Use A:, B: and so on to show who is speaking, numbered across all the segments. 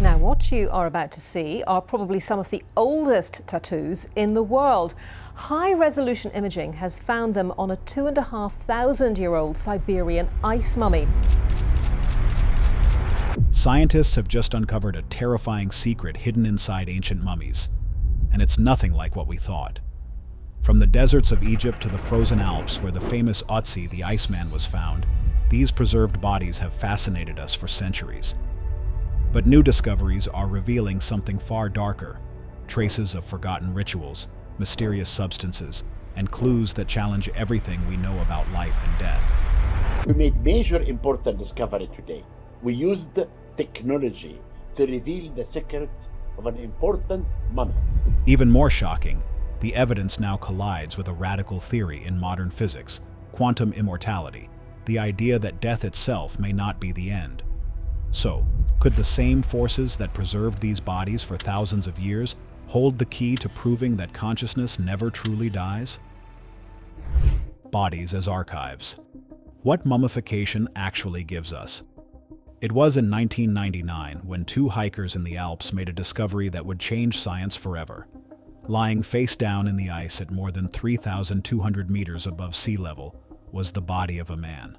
A: Now, what you are about to see are probably some of the oldest tattoos in the world. High-resolution imaging has found them on a 2,500-year-old Siberian ice mummy.
B: Scientists have just uncovered a terrifying secret hidden inside ancient mummies. And it's nothing like what we thought. From the deserts of Egypt to the frozen Alps where the famous Otzi the Iceman was found, these preserved bodies have fascinated us for centuries. But new discoveries are revealing something far darker: traces of forgotten rituals, mysterious substances, and clues that challenge everything we know about life and death.
C: We made major important discovery today. We used technology to reveal the secrets of an important mummy.
B: Even more shocking, the evidence now collides with a radical theory in modern physics: quantum immortality, the idea that death itself may not be the end. So, could the same forces that preserved these bodies for thousands of years hold the key to proving that consciousness never truly dies? Bodies as archives. What mummification actually gives us? It was in 1999 when two hikers in the Alps made a discovery that would change science forever. Lying face down in the ice at more than 3,200 meters above sea level was the body of a man.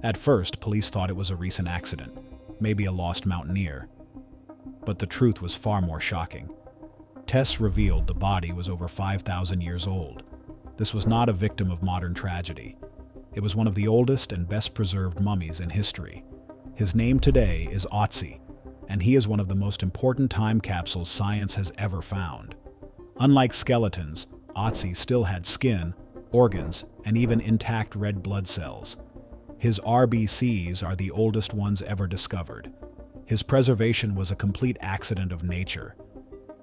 B: At first, police thought it was a recent accident, maybe a lost mountaineer. But the truth was far more shocking. Tests revealed the body was over 5,000 years old. This was not a victim of modern tragedy. It was one of the oldest and best preserved mummies in history. His name today is Otzi, and he is one of the most important time capsules science has ever found. Unlike skeletons, Otzi still had skin, organs, and even intact red blood cells. His RBCs are the oldest ones ever discovered. His preservation was a complete accident of nature.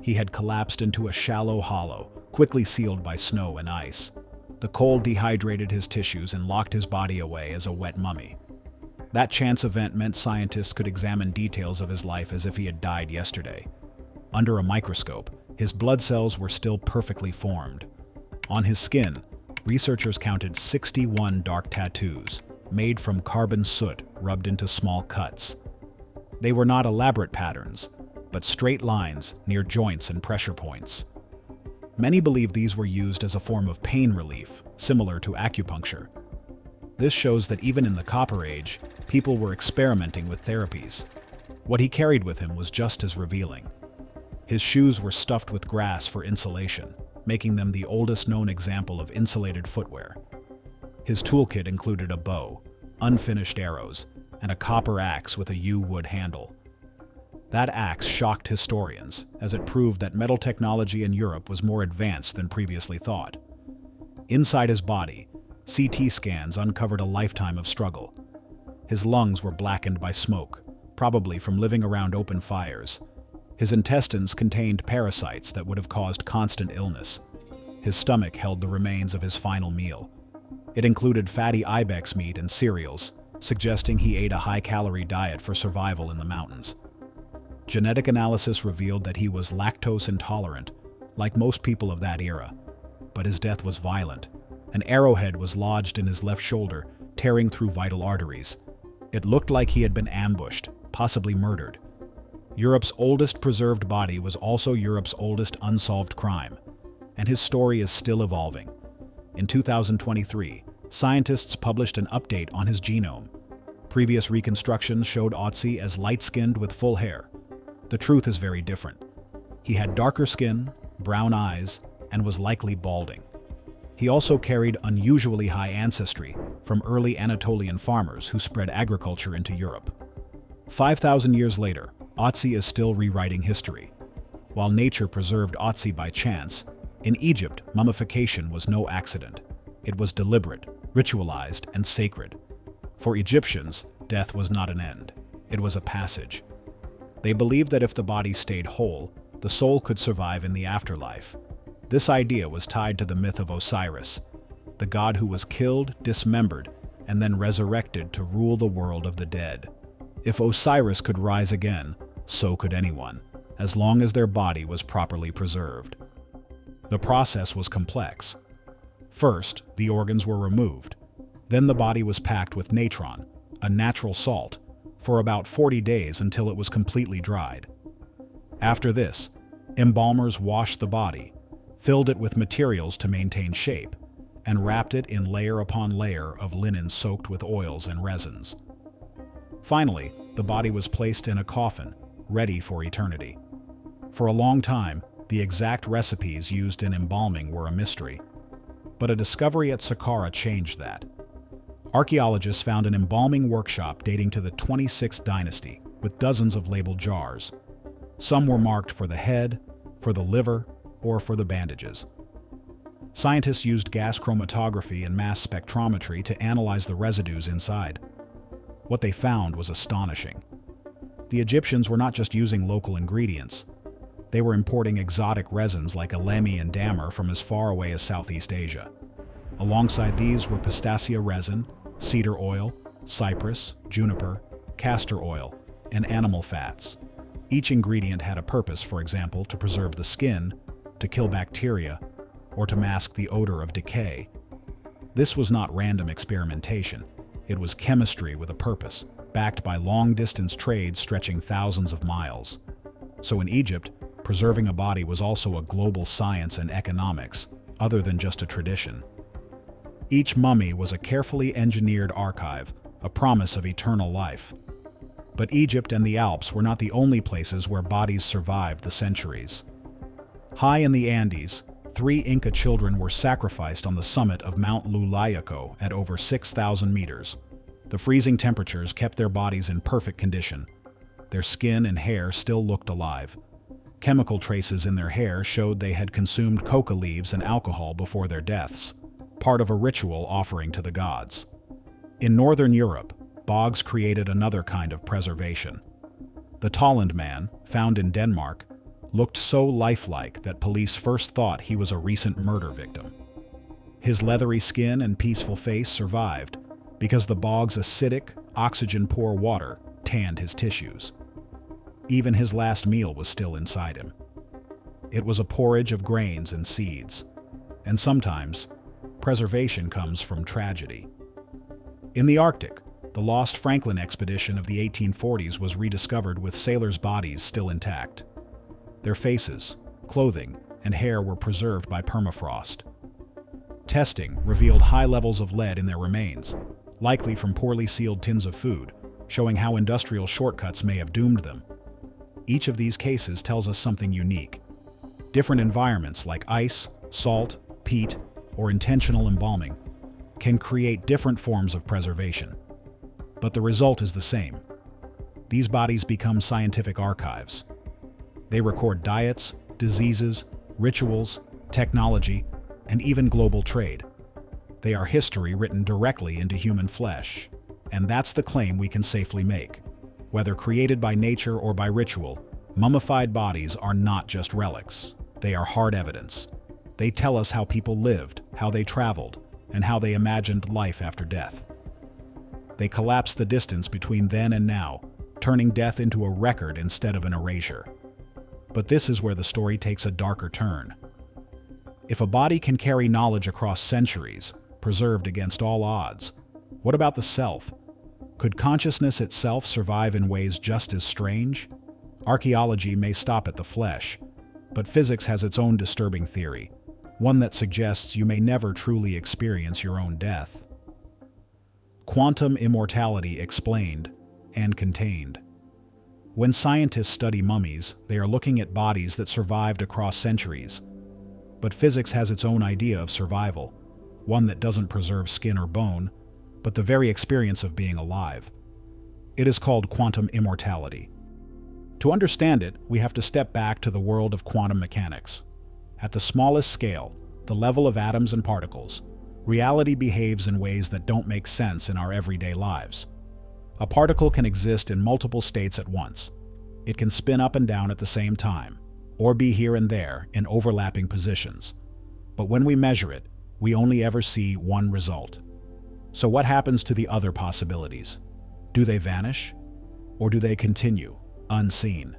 B: He had collapsed into a shallow hollow, quickly sealed by snow and ice. The cold dehydrated his tissues and locked his body away as a wet mummy. That chance event meant scientists could examine details of his life as if he had died yesterday. Under a microscope, his blood cells were still perfectly formed. On his skin, researchers counted 61 dark tattoos, made from carbon soot rubbed into small cuts. They were not elaborate patterns, but straight lines near joints and pressure points. Many believe these were used as a form of pain relief, similar to acupuncture. This shows that even in the Copper Age, people were experimenting with therapies. What he carried with him was just as revealing. His shoes were stuffed with grass for insulation, making them the oldest known example of insulated footwear. His toolkit included a bow, unfinished arrows, and a copper axe with a yew wood handle. That axe shocked historians, as it proved that metal technology in Europe was more advanced than previously thought. Inside his body, CT scans uncovered a lifetime of struggle. His lungs were blackened by smoke, probably from living around open fires. His intestines contained parasites that would have caused constant illness. His stomach held the remains of his final meal. It included fatty ibex meat and cereals, suggesting he ate a high-calorie diet for survival in the mountains. Genetic analysis revealed that he was lactose intolerant, like most people of that era. But his death was violent. An arrowhead was lodged in his left shoulder, tearing through vital arteries. It looked like he had been ambushed, possibly murdered. Europe's oldest preserved body was also Europe's oldest unsolved crime, and his story is still evolving. In 2023, scientists published an update on his genome. Previous reconstructions showed Otzi as light-skinned with full hair. The truth is very different. He had darker skin, brown eyes, and was likely balding. He also carried unusually high ancestry from early Anatolian farmers who spread agriculture into Europe. 5,000 years later, Otzi is still rewriting history. While nature preserved Otzi by chance, in Egypt, mummification was no accident. It was deliberate, ritualized, and sacred. For Egyptians, death was not an end. It was a passage. They believed that if the body stayed whole, the soul could survive in the afterlife. This idea was tied to the myth of Osiris, the god who was killed, dismembered, and then resurrected to rule the world of the dead. If Osiris could rise again, so could anyone, as long as their body was properly preserved. The process was complex. First, the organs were removed. Then the body was packed with natron, a natural salt, for about 40 days until it was completely dried. After this, embalmers washed the body, filled it with materials to maintain shape, and wrapped it in layer upon layer of linen soaked with oils and resins. Finally, the body was placed in a coffin, ready for eternity. For a long time, the exact recipes used in embalming were a mystery. But a discovery at Saqqara changed that. Archaeologists found an embalming workshop dating to the 26th dynasty, with dozens of labeled jars. Some were marked for the head, for the liver, or for the bandages. Scientists used gas chromatography and mass spectrometry to analyze the residues inside. What they found was astonishing. The Egyptians were not just using local ingredients. They were importing exotic resins like elemi and dammar from as far away as Southeast Asia. Alongside these were pistacia resin, cedar oil, cypress, juniper, castor oil, and animal fats. Each ingredient had a purpose, for example, to preserve the skin, to kill bacteria, or to mask the odor of decay. This was not random experimentation. It was chemistry with a purpose, backed by long-distance trade stretching thousands of miles. So in Egypt, preserving a body was also a global science and economics, other than just a tradition. Each mummy was a carefully engineered archive, a promise of eternal life. But Egypt and the Alps were not the only places where bodies survived the centuries. High in the Andes, 3 Inca children were sacrificed on the summit of Mount Lulayaco at over 6,000 meters. The freezing temperatures kept their bodies in perfect condition. Their skin and hair still looked alive. Chemical traces in their hair showed they had consumed coca leaves and alcohol before their deaths, part of a ritual offering to the gods. In northern Europe, bogs created another kind of preservation. The Tolland man, found in Denmark, looked so lifelike that police first thought he was a recent murder victim. His leathery skin and peaceful face survived because the bog's acidic, oxygen-poor water tanned his tissues. Even his last meal was still inside him. It was a porridge of grains and seeds, and sometimes, preservation comes from tragedy. In the Arctic, the lost Franklin expedition of the 1840s was rediscovered with sailors' bodies still intact. Their faces, clothing, and hair were preserved by permafrost. Testing revealed high levels of lead in their remains, likely from poorly sealed tins of food, showing how industrial shortcuts may have doomed them. Each of these cases tells us something unique. Different environments like ice, salt, peat, or intentional embalming can create different forms of preservation. But the result is the same. These bodies become scientific archives. They record diets, diseases, rituals, technology, and even global trade. They are history written directly into human flesh, and that's the claim we can safely make. Whether created by nature or by ritual, mummified bodies are not just relics. They are hard evidence. They tell us how people lived, how they traveled, and how they imagined life after death. They collapse the distance between then and now, turning death into a record instead of an erasure. But this is where the story takes a darker turn. If a body can carry knowledge across centuries, preserved against all odds, what about the self? Could consciousness itself survive in ways just as strange? Archaeology may stop at the flesh, but physics has its own disturbing theory, one that suggests you may never truly experience your own death. Quantum immortality explained and contained. When scientists study mummies, they are looking at bodies that survived across centuries. But physics has its own idea of survival, one that doesn't preserve skin or bone, but the very experience of being alive. It is called quantum immortality. To understand it, we have to step back to the world of quantum mechanics. At the smallest scale, the level of atoms and particles, reality behaves in ways that don't make sense in our everyday lives. A particle can exist in multiple states at once. It can spin up and down at the same time, or be here and there in overlapping positions. But when we measure it, we only ever see one result. So what happens to the other possibilities? Do they vanish? Or do they continue, unseen?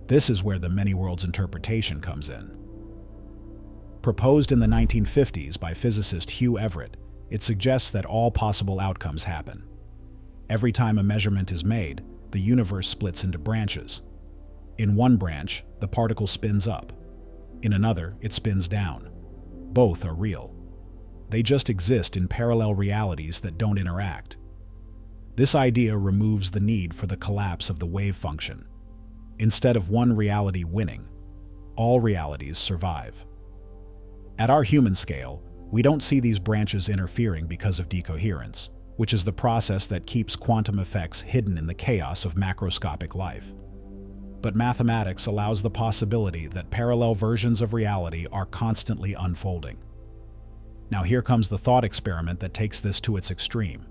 B: This is where the many worlds interpretation comes in. Proposed in the 1950s by physicist Hugh Everett, it suggests that all possible outcomes happen. Every time a measurement is made, the universe splits into branches. In one branch, the particle spins up. In another, it spins down. Both are real. They just exist in parallel realities that don't interact. This idea removes the need for the collapse of the wave function. Instead of one reality winning, all realities survive. At our human scale, we don't see these branches interfering because of decoherence, which is the process that keeps quantum effects hidden in the chaos of macroscopic life. But mathematics allows the possibility that parallel versions of reality are constantly unfolding. Now here comes the thought experiment that takes this to its extreme.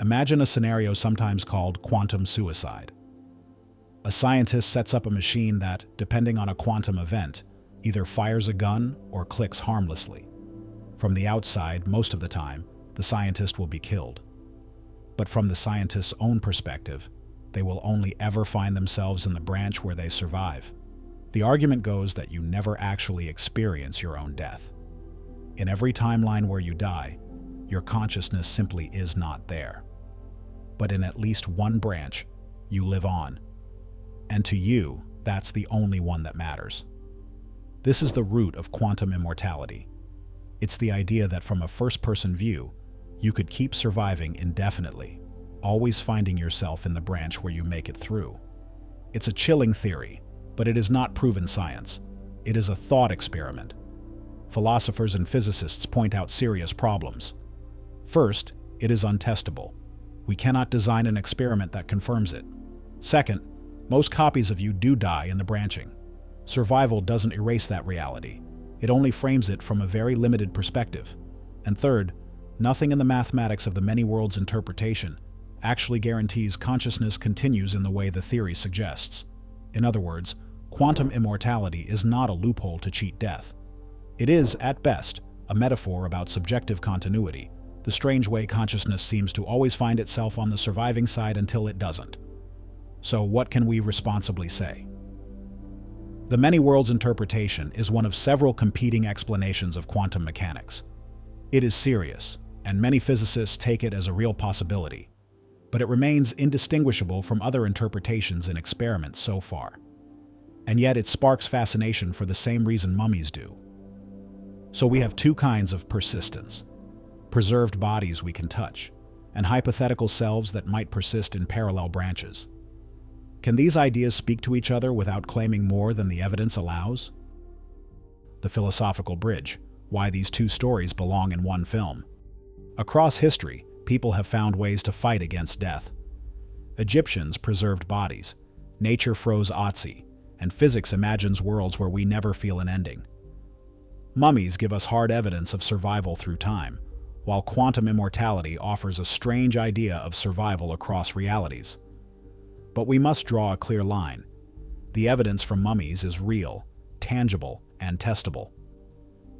B: Imagine a scenario sometimes called quantum suicide. A scientist sets up a machine that, depending on a quantum event, either fires a gun or clicks harmlessly. From the outside, most of the time, the scientist will be killed. But from the scientist's own perspective, they will only ever find themselves in the branch where they survive. The argument goes that you never actually experience your own death. In every timeline where you die, your consciousness simply is not there. But in at least one branch, you live on. And to you, that's the only one that matters. This is the root of quantum immortality. It's the idea that from a first-person view, you could keep surviving indefinitely, always finding yourself in the branch where you make it through. It's a chilling theory, but it is not proven science. It is a thought experiment. Philosophers and physicists point out serious problems. First, it is untestable. We cannot design an experiment that confirms it. Second, most copies of you do die in the branching. Survival doesn't erase that reality. It only frames it from a very limited perspective. And third, nothing in the mathematics of the many worlds interpretation actually guarantees consciousness continues in the way the theory suggests. In other words, quantum immortality is not a loophole to cheat death. It is, at best, a metaphor about subjective continuity, the strange way consciousness seems to always find itself on the surviving side until it doesn't. So what can we responsibly say? The many worlds interpretation is one of several competing explanations of quantum mechanics. It is serious, and many physicists take it as a real possibility, but it remains indistinguishable from other interpretations in experiments so far. And yet it sparks fascination for the same reason mummies do. So we have two kinds of persistence: preserved bodies we can touch, and hypothetical selves that might persist in parallel branches. Can these ideas speak to each other without claiming more than the evidence allows? The philosophical bridge: why these two stories belong in one film. Across history, people have found ways to fight against death. Egyptians preserved bodies, nature froze Otzi, and physics imagines worlds where we never feel an ending. Mummies give us hard evidence of survival through time, while quantum immortality offers a strange idea of survival across realities. But we must draw a clear line. The evidence from mummies is real, tangible, and testable.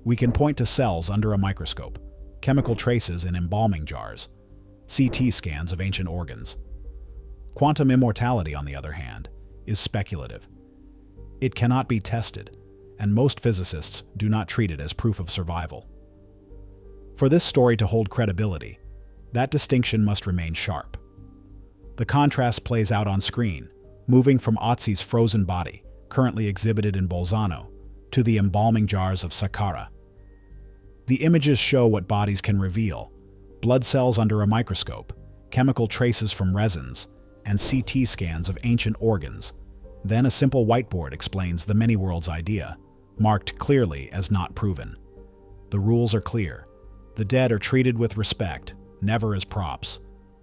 B: We can point to cells under a microscope, chemical traces in embalming jars, CT scans of ancient organs. Quantum immortality, on the other hand, is speculative. It cannot be tested, and most physicists do not treat it as proof of survival. For this story to hold credibility, that distinction must remain sharp. The contrast plays out on screen, moving from Otzi's frozen body, currently exhibited in Bolzano, to the embalming jars of Saqqara. The images show what bodies can reveal: blood cells under a microscope, chemical traces from resins, and CT scans of ancient organs. Then a simple whiteboard explains the many worlds idea, marked clearly as not proven. The rules are clear. The dead are treated with respect, never as props.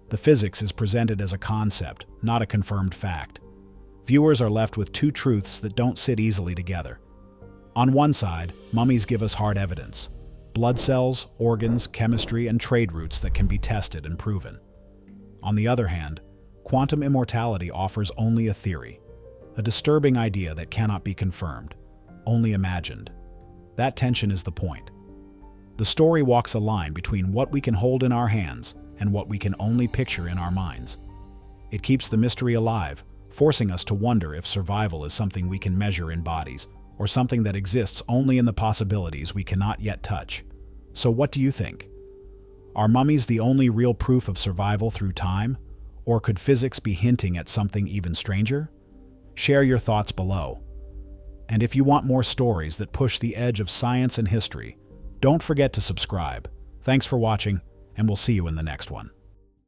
B: The physics is presented as a concept, not a confirmed fact. Viewers are left with two truths that don't sit easily together. On one side, mummies give us hard evidence: blood cells, organs, chemistry, and trade routes that can be tested and proven. On the other hand, quantum immortality offers only a theory, a disturbing idea that cannot be confirmed, only imagined. That tension is the point. The story walks a line between what we can hold in our hands and what we can only picture in our minds. It keeps the mystery alive, forcing us to wonder if survival is something we can measure in bodies, or something that exists only in the possibilities we cannot yet touch. So what do you think? Are mummies the only real proof of survival through time? Or could physics be hinting at something even stranger? Share your thoughts below. And if you want more stories that push the edge of science and history, don't forget to subscribe. Thanks for watching, and we'll see you in the next one.